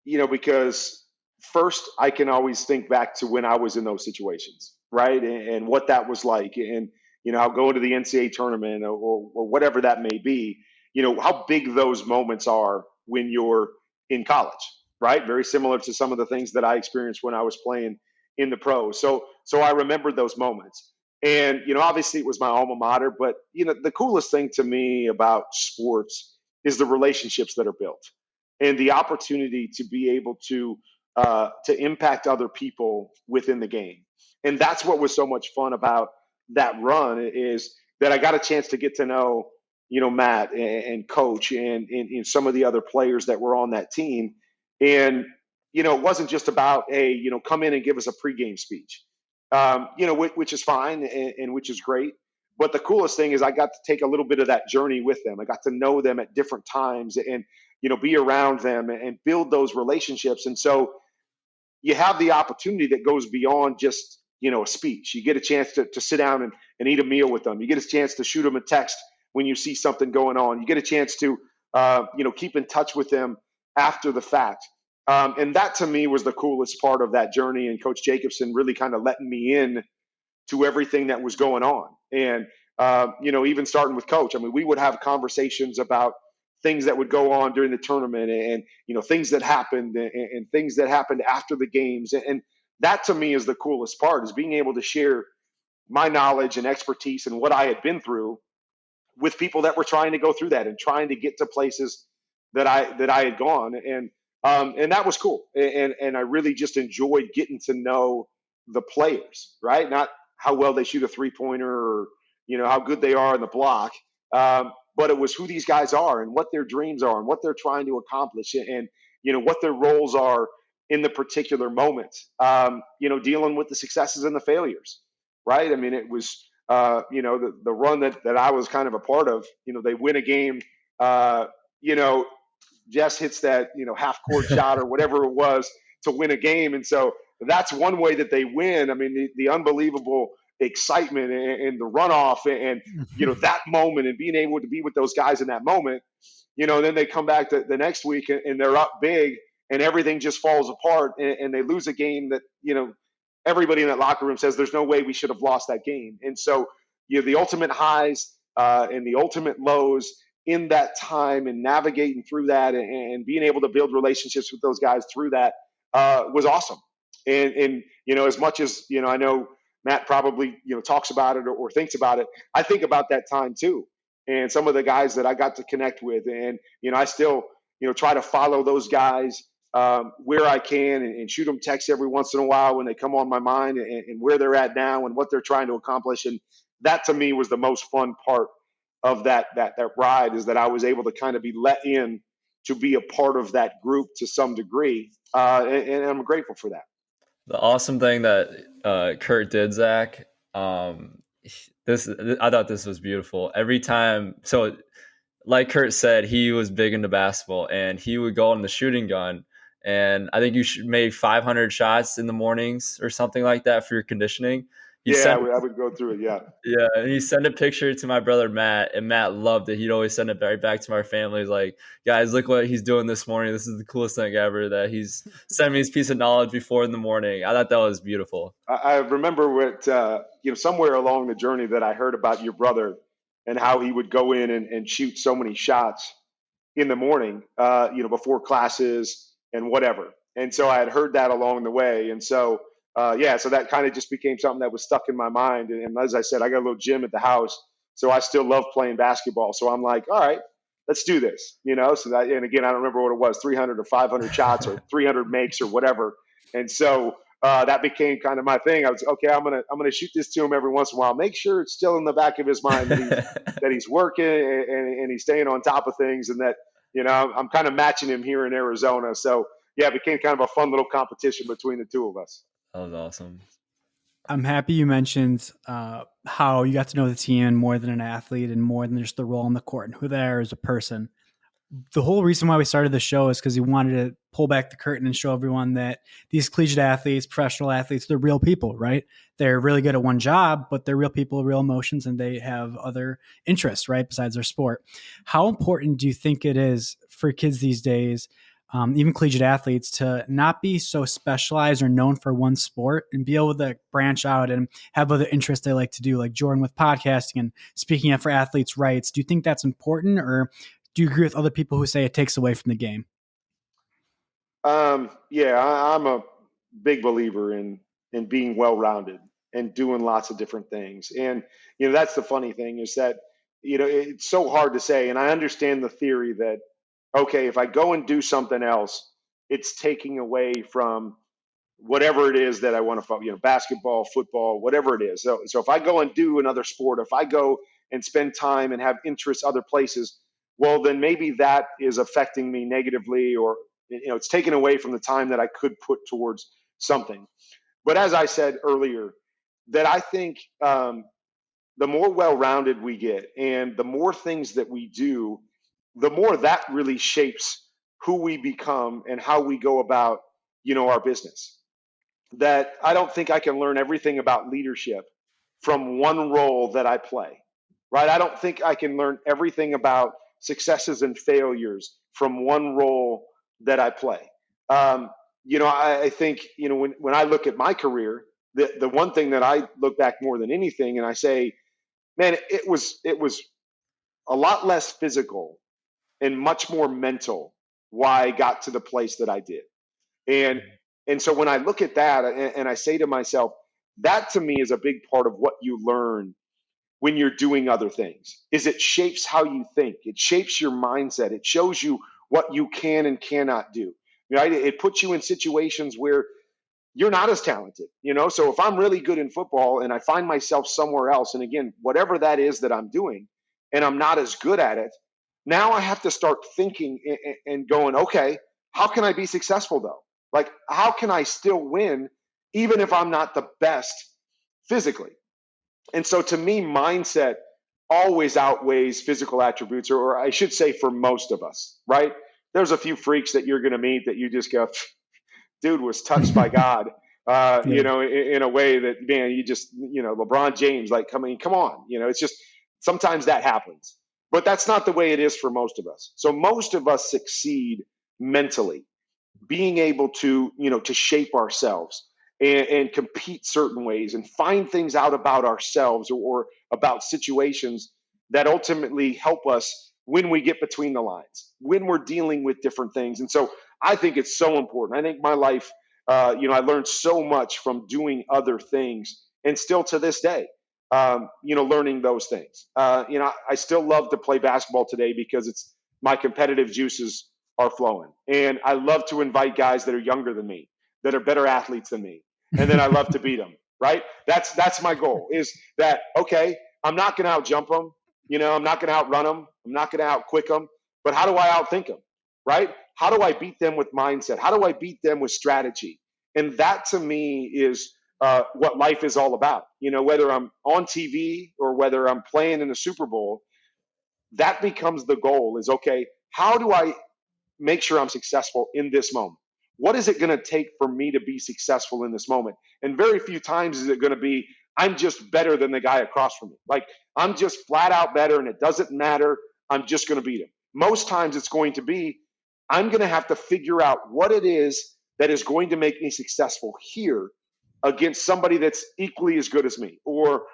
Because first I can always think back to when I was in those situations, right? And what that was like. And, I'll go to the NCAA tournament or whatever that may be, how big those moments are when you're in college, right? Very similar to some of the things that I experienced when I was playing in the pros. So I remember those moments. And, obviously it was my alma mater, but, the coolest thing to me about sports is the relationships that are built and the opportunity to be able to impact other people within the game. And that's what was so much fun about that run is that I got a chance to get to know, Matt and coach and some of the other players that were on that team. And, it wasn't just about, hey, come in and give us a pregame speech, which is fine and which is great. But the coolest thing is I got to take a little bit of that journey with them. I got to know them at different times and, be around them and build those relationships. And so you have the opportunity that goes beyond just, a speech. You get a chance to sit down and eat a meal with them. You get a chance to shoot them a text when you see something going on. You get a chance to, keep in touch with them after the fact. And that to me was the coolest part of that journey. And Coach Jacobson really kind of letting me in to everything that was going on. And, even starting with coach, I mean, we would have conversations about things that would go on during the tournament and things that happened and things that happened after the games. And that to me is the coolest part, is being able to share my knowledge and expertise and what I had been through with people that were trying to go through that and trying to get to places that I had gone. And that was cool. And I really just enjoyed getting to know the players, right? Not how well they shoot a 3-pointer or, how good they are in the block. But it was who these guys are and what their dreams are and what they're trying to accomplish and what their roles are in the particular moment, dealing with the successes and the failures, right? I mean, it was, the run that I was kind of a part of, they win a game, uh, you know, Jess hits that, half court shot or whatever it was to win a game. And so that's one way that they win. I mean, the unbelievable excitement and the runoff and, that moment and being able to be with those guys in that moment, then they come back the next week and they're up big and everything just falls apart and they lose a game that, everybody in that locker room says there's no way we should have lost that game. And so, the ultimate highs and the ultimate lows in that time and navigating through that and being able to build relationships with those guys through that was awesome. And as much as, I know Matt probably, talks about it or thinks about it, I think about that time too. And some of the guys that I got to connect with. And, I still, try to follow those guys where I can and shoot them texts every once in a while when they come on my mind and where they're at now and what they're trying to accomplish. And that to me was the most fun part of that ride, is that I was able to kind of be let in to be a part of that group to some degree. And I'm grateful for that. The awesome thing that Kurt did, Zach, I thought this was beautiful. Every time, so like Kurt said, he was big into basketball and he would go on the shooting gun. And I think you made 500 shots in the mornings or something like that for your conditioning. I would go through it. Yeah. Yeah. And he sent a picture to my brother, Matt, and Matt loved it. He'd always send it right back to my family. He's like, guys, look what he's doing this morning. This is the coolest thing ever, that he's sent me this piece of knowledge before in the morning. I thought that was beautiful. I remember what, somewhere along the journey that I heard about your brother and how he would go in and shoot so many shots in the morning, before classes and whatever. And so I had heard that along the way. And so, so that kind of just became something that was stuck in my mind. And as I said, I got a little gym at the house, so I still love playing basketball. So I'm like, all right, let's do this, So that, and again, I don't remember what it was, 300 or 500 shots or 300 makes or whatever. And so that became kind of my thing. I was okay. I'm gonna shoot this to him every once in a while. Make sure it's still in the back of his mind that he's working and he's staying on top of things, and that I'm kind of matching him here in Arizona. So yeah, it became kind of a fun little competition between the two of us. That was awesome. I'm happy you mentioned how you got to know the team more than an athlete and more than just the role on the court and who they are as a person. The whole reason why we started the show is because we wanted to pull back the curtain and show everyone that these collegiate athletes, professional athletes, they're real people, right? They're really good at one job, but they're real people, real emotions, and they have other interests, right, besides their sport. How important do you think it is for kids these days, even collegiate athletes, to not be so specialized or known for one sport and be able to branch out and have other interests they like to do, like Jordan with podcasting and speaking up for athletes' rights? Do you think that's important, or do you agree with other people who say it takes away from the game? I'm a big believer in being well-rounded and doing lots of different things. And, that's the funny thing, is that, it's so hard to say. And I understand the theory that, okay, if I go and do something else, it's taking away from whatever it is that I want to follow, basketball, football, whatever it is. So if I go and do another sport, if I go and spend time and have interests other places, well, then maybe that is affecting me negatively, or, it's taken away from the time that I could put towards something. But as I said earlier, that I think the more well-rounded we get and the more things that we do, the more that really shapes who we become and how we go about, our business. That I don't think I can learn everything about leadership from one role that I play, right? I don't think I can learn everything about successes and failures from one role that I play. I think, when I look at my career, the one thing that I look back more than anything and I say, man, it was a lot less physical and much more mental why I got to the place that I did. And so when I look at that and I say to myself, that to me is a big part of what you learn when you're doing other things, is it shapes how you think. It shapes your mindset. It shows you what you can and cannot do. Right? It puts you in situations where you're not as talented, So if I'm really good in football and I find myself somewhere else, and again, whatever that is that I'm doing, and I'm not as good at it, now I have to start thinking and going, okay, how can I be successful though? Like, how can I still win even if I'm not the best physically? And so to me, mindset always outweighs physical attributes, or I should say for most of us, right? There's a few freaks that you're going to meet that you just go, dude was touched by God, Yeah. in a way that, man, you just, LeBron James, like, come on, it's just, sometimes that happens, but that's not the way it is for most of us. So most of us succeed mentally, being able to, to shape ourselves and compete certain ways and find things out about ourselves or about situations that ultimately help us when we get between the lines, when we're dealing with different things. And so I think it's so important. I think my life, I learned so much from doing other things, and still to this day, learning those things. I still love to play basketball today because it's my competitive juices are flowing. And I love to invite guys that are younger than me, that are better athletes than me. And then I love to beat them, right? That's my goal, is that, okay, I'm not going to out jump them. I'm not going to outrun them. I'm not going to out quick them. But how do I outthink them, right? How do I beat them with mindset? How do I beat them with strategy? And that to me is what life is all about. Whether I'm on TV or whether I'm playing in the Super Bowl, that becomes the goal, is, okay, how do I make sure I'm successful in this moment? What is it going to take for me to be successful in this moment? And very few times is it going to be, I'm just better than the guy across from me. Like, I'm just flat out better and it doesn't matter. I'm just going to beat him. Most times it's going to be, I'm going to have to figure out what it is that is going to make me successful here against somebody that's equally as good as me, or,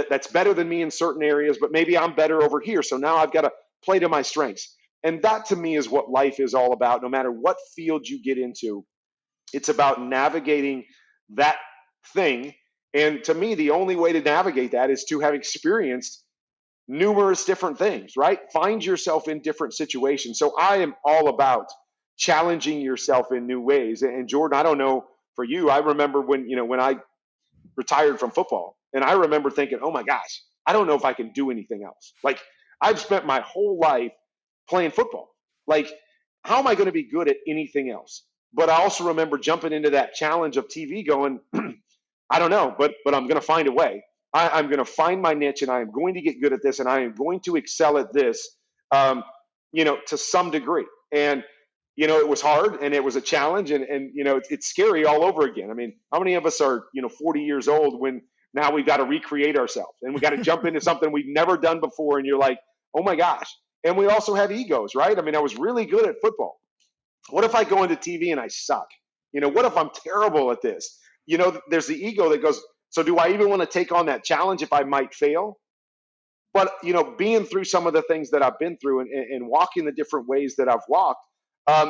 that's better than me in certain areas, but maybe I'm better over here. So now I've got to play to my strengths. And that to me is what life is all about. No matter what field you get into, it's about navigating that thing. And to me, the only way to navigate that is to have experienced numerous different things, right? Find yourself in different situations. So I am all about challenging yourself in new ways. And Jordan, I don't know for you, I remember when I retired from football, and I remember thinking, oh my gosh, I don't know if I can do anything else. Like, I've spent my whole life playing football. Like, how am I going to be good at anything else? But I also remember jumping into that challenge of TV going, I don't know, but I'm going to find a way. I'm going to find my niche, and I am going to get good at this, and I am going to excel at this, to some degree. And, it was hard, and it was a challenge, and it's scary all over again. I mean, how many of us are, 40 years old when now we've got to recreate ourselves, and we got to jump into something we've never done before, and you're like, oh my gosh. And we also have egos, right? I mean, I was really good at football. What if I go into TV and I suck? What if I'm terrible at this? There's the ego that goes, so do I even want to take on that challenge if I might fail? But, being through some of the things that I've been through and walking the different ways that I've walked,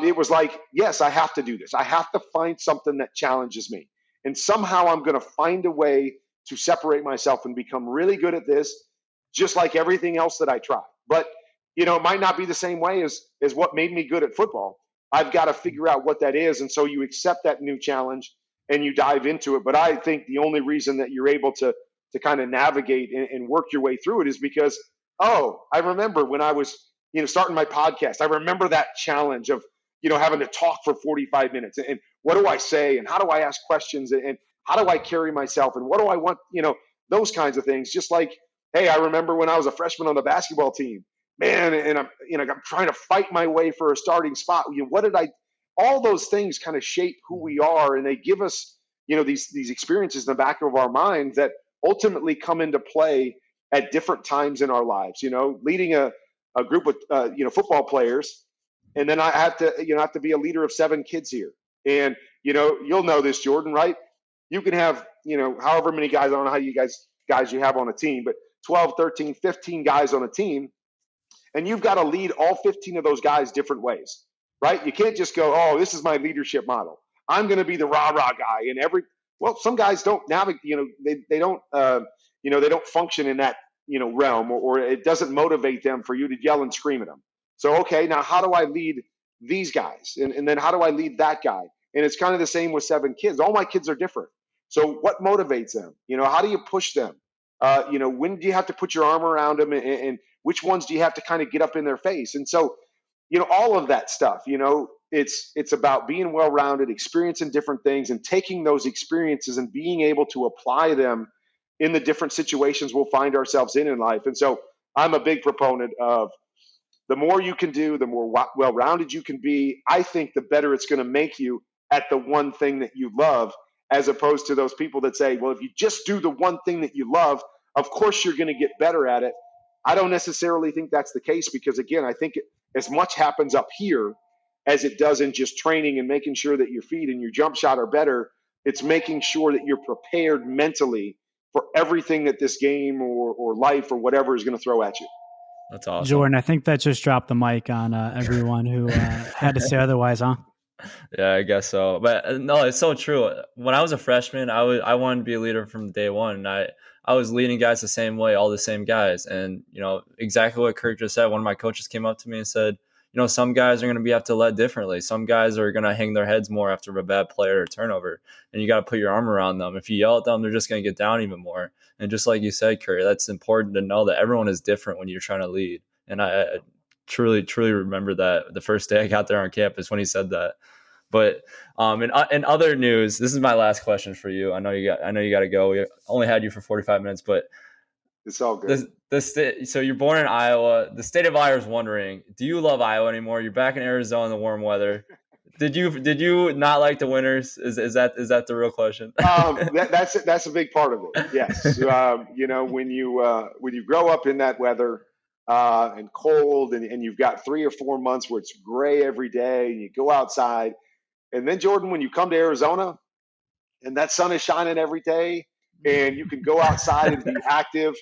it was like, yes, I have to do this. I have to find something that challenges me. And somehow I'm going to find a way to separate myself and become really good at this, just like everything else that I try. But, it might not be the same way as what made me good at football. I've got to figure out what that is. And so you accept that new challenge and you dive into it. But I think the only reason that you're able to kind of navigate and work your way through it is because, oh, I remember when I was, starting my podcast, I remember that challenge of, having to talk for 45 minutes and what do I say and how do I ask questions and how do I carry myself and what do I want, those kinds of things. Just like, hey, I remember when I was a freshman on the basketball team, man, and I'm trying to fight my way for a starting spot. All those things kind of shape who we are, and they give us, these experiences in the back of our minds that ultimately come into play at different times in our lives. Leading a group of football players, and then I have to be a leader of 7 kids here, and you'll know this, Jordan, right? You can have however many guys, I don't know how you guys you have on a team, but 12, 13, 15 guys on a team. And you've got to lead all 15 of those guys different ways, right? You can't just go, oh, this is my leadership model. I'm going to be the rah-rah guy. Some guys don't navigate, they don't function in that, realm, or it doesn't motivate them for you to yell and scream at them. So, okay, now how do I lead these guys? And then how do I lead that guy? And it's kind of the same with 7 kids. All my kids are different. So what motivates them? How do you push them? When do you have to put your arm around them, and which ones do you have to kind of get up in their face? And so, all of that stuff, it's about being well-rounded, experiencing different things, and taking those experiences and being able to apply them in the different situations we'll find ourselves in life. And so I'm a big proponent of the more you can do, the more well-rounded you can be. I think the better it's going to make you at the one thing that you love, as opposed to those people that say, well, if you just do the one thing that you love, of course you're going to get better at it. I don't necessarily think that's the case, because again, I think as much happens up here as it does in just training and making sure that your feet and your jump shot are better. It's making sure that you're prepared mentally for everything that this game or life or whatever is going to throw at you. That's awesome. Jordan, I think that just dropped the mic on everyone who had to say otherwise, huh? Yeah, I guess so. But no, it's so true. When I was a freshman, I wanted to be a leader from day one. And I was leading guys the same way, all the same guys. And, exactly what Kurt just said, one of my coaches came up to me and said, some guys are going to be have to lead differently. Some guys are going to hang their heads more after a bad play or a turnover. And you got to put your arm around them. If you yell at them, they're just going to get down even more. And just like you said, Kurt, that's important to know that everyone is different when you're trying to lead. And I truly, truly remember that the first day I got there on campus when he said that. But in other news, this is my last question for you. I know you got to go. We only had you for 45 minutes, but it's all good. So you're born in Iowa. The state of Iowa is wondering, do you love Iowa anymore? You're back in Arizona in the warm weather. Did you not like the winters? Is that the real question? That's a big part of it. Yes. When you grow up in that weather and cold, and you've got 3 or 4 months where it's gray every day, and you go outside, and then Jordan, when you come to Arizona and that sun is shining every day, and you can go outside and be active,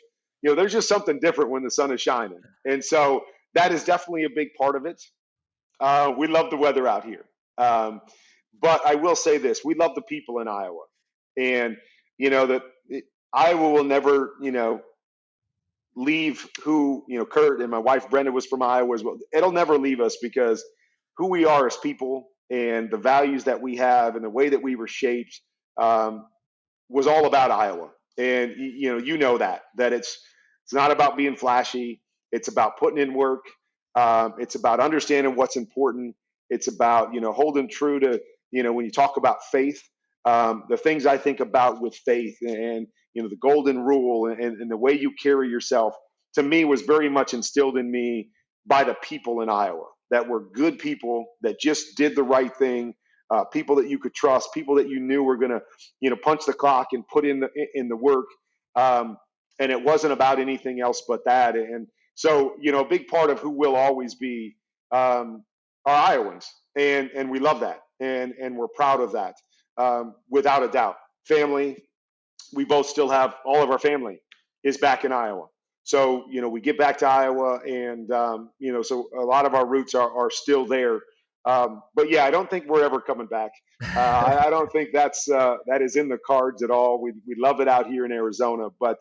there's just something different when the sun is shining. And so that is definitely a big part of it. We love the weather out here. But I will say this, we love the people in Iowa. And, Iowa will never, leave who, Kurt and my wife Brenda was from Iowa as well. It'll never leave us, because who we are as people and the values that we have and the way that we were shaped was all about Iowa. And, that it's not about being flashy. It's about putting in work. It's about understanding what's important. It's about, holding true to, when you talk about faith, the things I think about with faith and the golden rule and the way you carry yourself, to me, was very much instilled in me by the people in Iowa, that were good people that just did the right thing, people that you could trust, people that you knew were going to, punch the clock and put in the work. And it wasn't about anything else but that. And so, a big part of who will always be are Iowans, and we love that, and we're proud of that, without a doubt. Family, we both still have all of our family is back in Iowa. So, we get back to Iowa, and, so a lot of our roots are still there. But yeah, I don't think we're ever coming back. I don't think that is in the cards at all. We love it out here in Arizona, but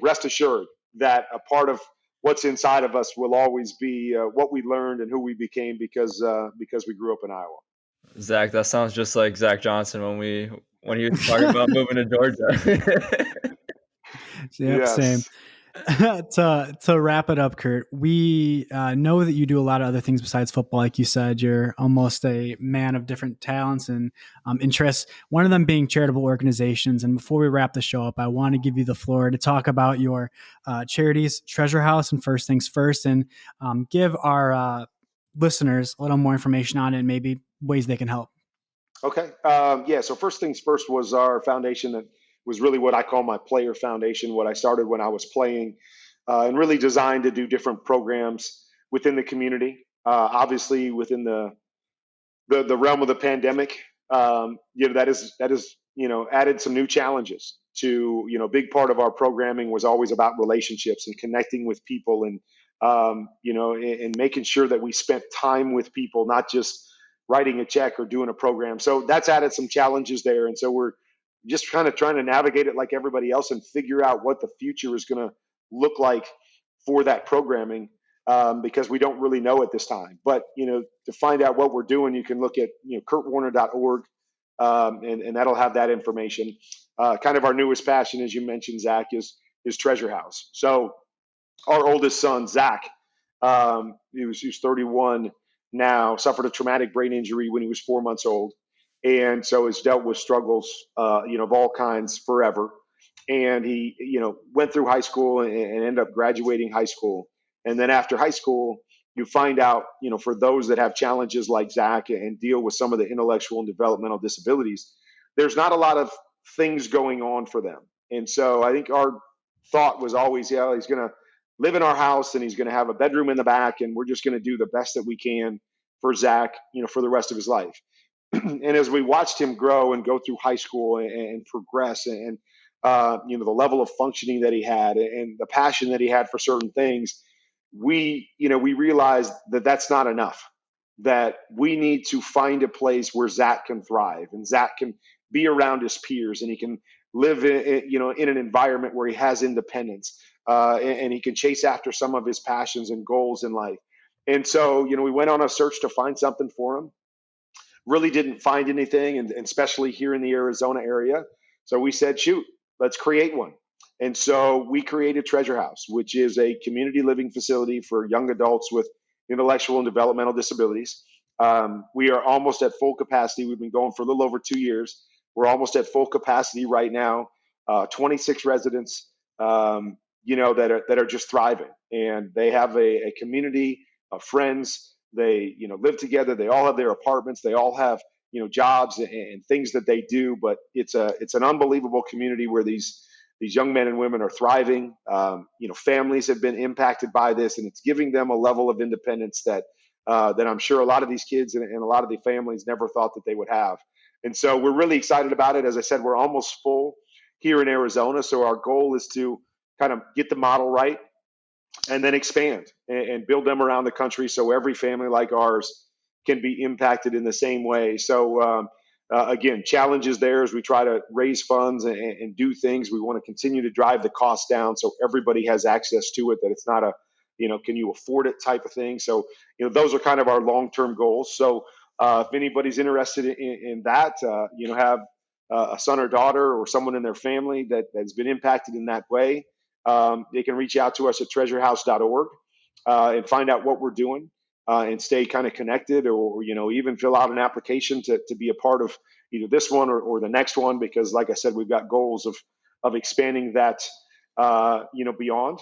rest assured that a part of what's inside of us will always be what we learned and who we became because we grew up in Iowa. Zach, that sounds just like Zach Johnson when he was talking about moving to Georgia. Yep, yes. Same. To wrap it up, Kurt, we know that you do a lot of other things besides football. Like you said, you're almost a man of different talents and interests, one of them being charitable organizations. And before we wrap the show up, I want to give you the floor to talk about your charities, Treasure House and First Things First, and give our listeners a little more information on it and maybe ways they can help. Okay. So First Things First was our foundation that was really what I call my player foundation, what I started when I was playing, and really designed to do different programs within the community. Obviously, within the realm of the pandemic, that is added some new challenges to, a big part of our programming was always about relationships and connecting with people, and and making sure that we spent time with people, not just writing a check or doing a program. So that's added some challenges there, and so we're just kind of trying to navigate it like everybody else and figure out what the future is going to look like for that programming, because we don't really know at this time. But, to find out what we're doing, you can look at, kurtwarner.org, and that'll have that information. Kind of our newest passion, as you mentioned, Zach, is Treasure House. So our oldest son, Zach, he was 31. now, suffered a traumatic brain injury when he was 4 months old. And so has dealt with struggles, of all kinds forever. And he, went through high school and ended up graduating high school. And then after high school, you find out, for those that have challenges like Zach and deal with some of the intellectual and developmental disabilities, there's not a lot of things going on for them. And so I think our thought was always, yeah, he's going to live in our house and he's going to have a bedroom in the back, and we're just going to do the best that we can for Zach, for the rest of his life. And as we watched him grow and go through high school and progress, and the level of functioning that he had and the passion that he had for certain things, we realized that that's not enough, that we need to find a place where Zach can thrive and Zach can be around his peers and he can live in an environment where he has independence, and he can chase after some of his passions and goals in life. And so, we went on a search to find something for him. Really didn't find anything, and especially here in the Arizona area. So we said, shoot, let's create one. And so we created Treasure House, which is a community living facility for young adults with intellectual and developmental disabilities. We are almost at full capacity. We've been going for a little over 2 years. We're almost at full capacity right now. 26 residents, that are just thriving, and they have a community of friends. They, live together. They all have their apartments. They all have, jobs and things that they do. But it's an unbelievable community where these young men and women are thriving. Families have been impacted by this, and it's giving them a level of independence that I'm sure a lot of these kids and a lot of the families never thought that they would have. And so we're really excited about it. As I said, we're almost full here in Arizona. So our goal is to kind of get the model right and then expand and build them around the country so every family like ours can be impacted in the same way. So again, challenges there as we try to raise funds and do things. We want to continue to drive the cost down so everybody has access to it, that it's not a, can you afford it type of thing. So, those are kind of our long-term goals. So if anybody's interested in that, have a son or daughter or someone in their family that has been impacted in that way, they can reach out to us at treasurehouse.org and find out what we're doing and stay kind of connected, or even fill out an application to be a part of either this one or the next one, because like I said, we've got goals of expanding that beyond.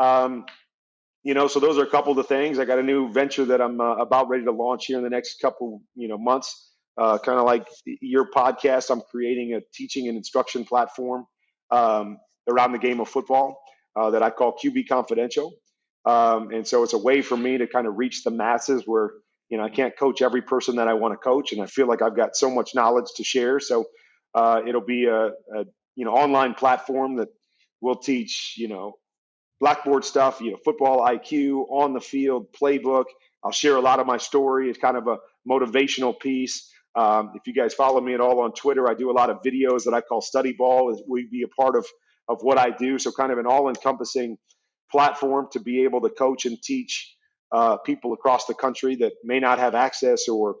So those are a couple of the things. I got a new venture that I'm about ready to launch here in the next couple months, kind of like your podcast. I'm creating a teaching and instruction platform around the game of football that I call QB Confidential. And so it's a way for me to kind of reach the masses where, I can't coach every person that I want to coach. And I feel like I've got so much knowledge to share. So it'll be a online platform that will teach, blackboard stuff, football IQ, on the field, playbook. I'll share a lot of my story. It's kind of a motivational piece. If you guys follow me at all on Twitter, I do a lot of videos that I call study ball. We'd be a part of what I do. So kind of an all-encompassing platform to be able to coach and teach people across the country that may not have access, or,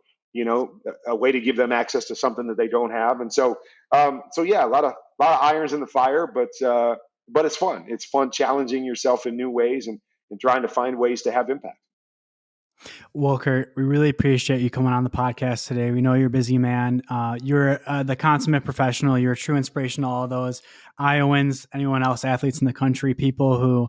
a way to give them access to something that they don't have. And so, yeah, a lot of irons in the fire, but it's fun. It's fun challenging yourself in new ways and trying to find ways to have impact. Well, Kurt, we really appreciate you coming on the podcast today. We know you're a busy man. You're the consummate professional. You're a true inspiration to all of those Iowans, anyone else, athletes in the country, people who,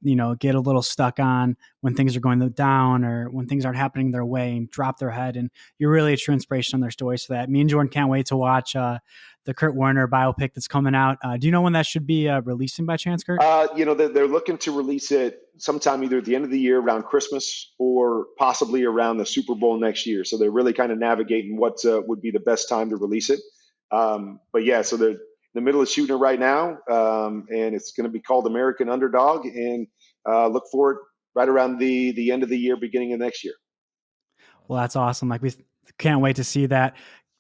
get a little stuck on when things are going down or when things aren't happening their way and drop their head. And you're really a true inspiration on their stories for that. Me and Jordan can't wait to watch the Kurt Warner biopic that's coming out. Do you know when that should be releasing by chance, Kurt? They're looking to release it sometime either at the end of the year around Christmas or possibly around the Super Bowl next year. So they're really kind of navigating what would be the best time to release it. But yeah, so they're in the middle of shooting it right now, and it's going to be called American Underdog, and look for it right around the end of the year, beginning of next year. Well, that's awesome. Like, we can't wait to see that.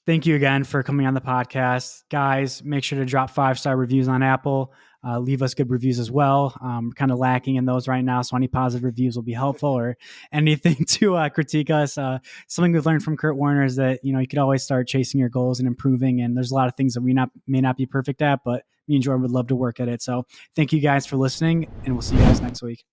Thank you again for coming on the podcast. Guys, make sure to drop 5-star reviews on Apple. Leave us good reviews as well. We're kind of lacking in those right now, so any positive reviews will be helpful, or anything to critique us. Something we've learned from Kurt Warner is that, you could always start chasing your goals and improving, and there's a lot of things that we may not be perfect at, but me and Jordan would love to work at it. So thank you guys for listening, and we'll see you guys next week.